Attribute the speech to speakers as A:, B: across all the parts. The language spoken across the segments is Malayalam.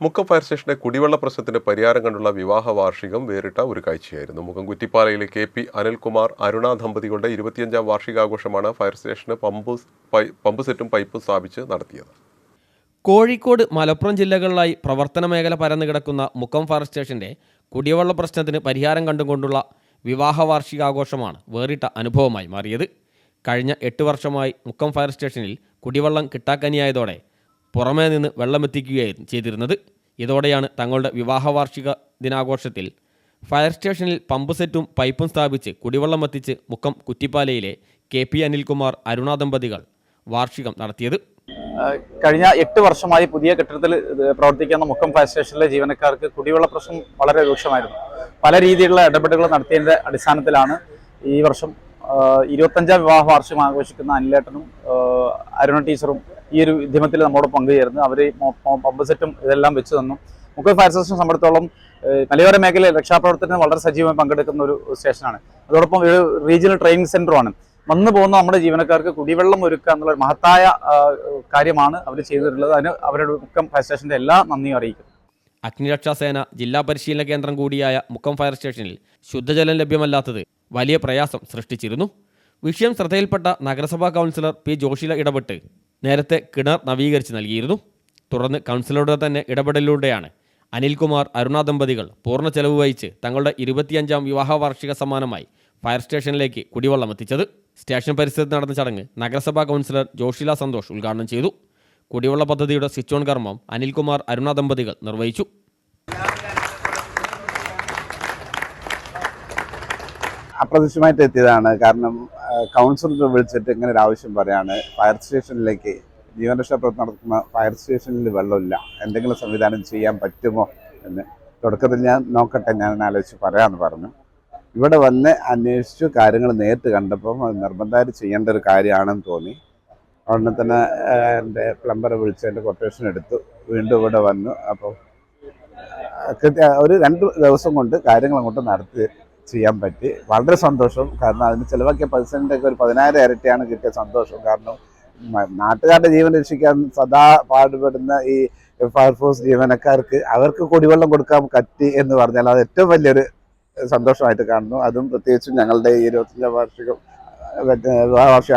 A: മുക്കം ഫയർ സ്റ്റേഷന്റെ കുടിവെള്ള പ്രശ്നത്തിന് പരിഹാരം കണ്ടുള്ള വിവാഹ വാർഷികം വേറിട്ട ഒരു കാഴ്ചയായിരുന്നു. മുക്കം കുറ്റിപ്പാലയിലെ KP അനിൽകുമാർ അരുണ ദമ്പതികളുടെ 25ാം വാർഷികാഘോഷമാണ് ഫയർ സ്റ്റേഷന് പമ്പ് സെറ്റും പൈപ്പും സ്ഥാപിച്ച് നടത്തിയത്.
B: കോഴിക്കോട്, മലപ്പുറം ജില്ലകളിലായി പ്രവർത്തന മേഖല പരന്നു കിടക്കുന്ന മുക്കം ഫയർ സ്റ്റേഷന്റെ കുടിവെള്ള പ്രശ്നത്തിന് പരിഹാരം കണ്ടുകൊണ്ടുള്ള വിവാഹ വാർഷികാഘോഷമാണ് വേറിട്ട അനുഭവമായി മാറിയത്. കഴിഞ്ഞ 8 വർഷമായി മുക്കം ഫയർ സ്റ്റേഷനിൽ കുടിവെള്ളം കിട്ടാക്കനിയായതോടെ പുറമേ നിന്ന് വെള്ളമെത്തിക്കുകയായിരുന്നു ചെയ്തിരുന്നത്. ഇതോടെയാണ് തങ്ങളുടെ വിവാഹ വാർഷിക ദിനാഘോഷത്തിൽ ഫയർ സ്റ്റേഷനിൽ പമ്പ് സെറ്റും പൈപ്പും സ്ഥാപിച്ച് കുടിവെള്ളം എത്തിച്ച് മുക്കം കുറ്റിപ്പാലയിലെ KP അനിൽകുമാർ അരുണ ദമ്പതികൾ വാർഷികം നടത്തിയത്.
C: കഴിഞ്ഞ 8 വർഷമായി പുതിയ കെട്ടിടത്തിൽ പ്രവർത്തിക്കുന്ന മുക്കം ഫയർ സ്റ്റേഷനിലെ ജീവനക്കാർക്ക് കുടിവെള്ള പ്രശ്നം വളരെ രൂക്ഷമായിരുന്നു. പല രീതിയിലുള്ള ഇടപെടലുകൾ നടത്തിയതിൻ്റെ അടിസ്ഥാനത്തിലാണ് ഈ വർഷം 25ാം വിവാഹ വാർഷികം ആഘോഷിക്കുന്ന അനിലേട്ടനും അരുണ ടീച്ചറും ഈ ഒരു ഉദ്യമത്തിൽ നമ്മോട് പങ്കുചേർന്ന് അവർ പമ്പ് സെറ്റും ഇതെല്ലാം വെച്ച് തന്നു. മുക്കം ഫയർ സ്റ്റേഷനെ സംബന്ധിച്ചിടത്തോളം മലയോര മേഖലയിൽ രക്ഷാപ്രവർത്തനത്തിന് വളരെ സജീവമായി പങ്കെടുക്കുന്ന ഒരു സ്റ്റേഷനാണ്. അതോടൊപ്പം ഒരു റീജിയണൽ ട്രെയിനിങ് സെൻ്ററുമാണ്. വന്നു പോകുന്ന നമ്മുടെ ജീവനക്കാർക്ക് കുടിവെള്ളം ഒരുക്കുക എന്നുള്ള ഒരു മഹത്തായ കാര്യമാണ് അവർ ചെയ്തിട്ടുള്ളത്. അതിന് അവരുടെ മുക്കം ഫയർ സ്റ്റേഷൻ്റെ എല്ലാ നന്ദിയും അറിയിക്കും.
B: അഗ്നിരക്ഷാസേന ജില്ലാ പരിശീലന കേന്ദ്രം കൂടിയായ മുക്കം ഫയർ സ്റ്റേഷനിൽ ശുദ്ധജലം ലഭ്യമല്ലാത്തത് വലിയ പ്രയാസം സൃഷ്ടിച്ചിരുന്നു. വിഷയം ശ്രദ്ധയിൽപ്പെട്ട നഗരസഭാ കൗൺസിലർ P. ജോഷില ഇടപെട്ട് നേരത്തെ കിണർ നവീകരിച്ച് നൽകിയിരുന്നു. തുടർന്ന് കൗൺസിലറുടെ തന്നെ ഇടപെടലിലൂടെയാണ് അനിൽകുമാർ അരുണ ദമ്പതികൾ പൂർണ്ണ ചെലവ് വഹിച്ച് തങ്ങളുടെ 25ാം വിവാഹ വാർഷിക സമ്മാനമായി ഫയർ സ്റ്റേഷനിലേക്ക് കുടിവെള്ളം എത്തിച്ചത്. സ്റ്റേഷൻ പരിസരത്ത് നടന്ന ചടങ്ങ് നഗരസഭാ കൗൺസിലർ ജോഷില സന്തോഷ് ഉദ്ഘാടനം ചെയ്തു. കുടിവെള്ള പദ്ധതിയുടെ സ്വിച്ച് ഓൺ കർമ്മം അനിൽകുമാർ അരുണ ദമ്പതികൾ നിർവഹിച്ചു.
D: അപ്രതീക്ഷിതമായിട്ട് എത്തിയതാണ്. കാരണം കൗൺസിലർ വിളിച്ചിട്ട് ഇങ്ങനെ ഒരു ആവശ്യം പറയാണ്, ഫയർ സ്റ്റേഷനിലേക്ക് ജീവനരക്ഷാ പ്രവർത്തനം നടക്കുന്ന ഫയർ സ്റ്റേഷനിൽ വെള്ളമില്ല, എന്തെങ്കിലും സംവിധാനം ചെയ്യാൻ പറ്റുമോ എന്ന്. തുടക്കത്തിൽ ഞാൻ നോക്കട്ടെ, ഞാൻ ആലോചിച്ച് പറയാമെന്ന് പറഞ്ഞു. ഇവിടെ വന്ന് അന്വേഷിച്ചു. കാര്യങ്ങൾ നേരിട്ട് കണ്ടപ്പം നിർബന്ധമായിട്ട് ചെയ്യേണ്ട ഒരു കാര്യമാണെന്ന് തോന്നി. ഉടനെ തന്നെ എൻ്റെ പ്ലംബറെ വിളിച്ച് എൻ്റെ കൊട്ടേഷൻ എടുത്തു. വീണ്ടും ഇവിടെ വന്നു. അപ്പോൾ ഒരു 2 ദിവസം കൊണ്ട് കാര്യങ്ങൾ അങ്ങോട്ട് നടത്തി ചെയ്യാൻ പറ്റി. വളരെ സന്തോഷം. കാരണം അതിന് ചിലവാക്കിയ പൈസൻ്റെ ഒക്കെ ഒരു 10,000 ഇരട്ടിയാണ് കിട്ടിയ സന്തോഷം. കാരണം നാട്ടുകാരുടെ ജീവൻ രക്ഷിക്കാൻ സദാ പാടുപെടുന്ന ഈ ഫയർഫോഴ്സ് ജീവനക്കാർക്ക് അവർക്ക് കുടിവെള്ളം കൊടുക്കാൻ പറ്റി എന്ന് പറഞ്ഞാൽ അത് ഏറ്റവും വലിയൊരു സന്തോഷമായിട്ട് കാണുന്നു. അതും പ്രത്യേകിച്ചും ഞങ്ങളുടെ ഈ 25ാം വാർഷികം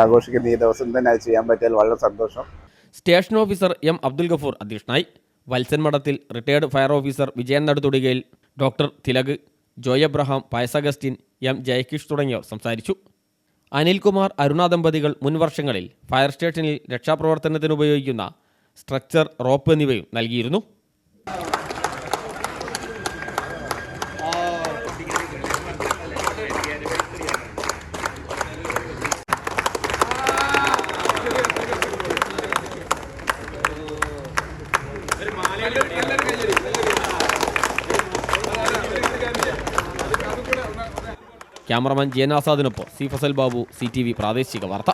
D: ആഘോഷിക്കുന്ന ഈ ദിവസം തന്നെ അത് ചെയ്യാൻ പറ്റിയാൽ വളരെ സന്തോഷം.
B: Station officer M. Abdul Gafoor അധ്യക്ഷനായി. Valsan Madathil retired fire officer Vijayan Naduthudikayil doctor Tilak, Joy Abraham, Pious Augustine, M. Jayakish തുടങ്ങിയവർ സംസാരിച്ചു. അനിൽകുമാർ അരുണ ദമ്പതികൾ മുൻ വർഷങ്ങളിൽ ഫയർ സ്റ്റേഷനിൽ രക്ഷാപ്രവർത്തനത്തിന് ഉപയോഗിക്കുന്ന സ്ട്രക്ചർ, റോപ്പ് എന്നിവയും നൽകിയിരുന്നു. ക്യാമറമാൻ ജയനാസാദിനൊപ്പം C. ഫസൽ ബാബു, CTV പ്രാദേശിക വാർത്ത.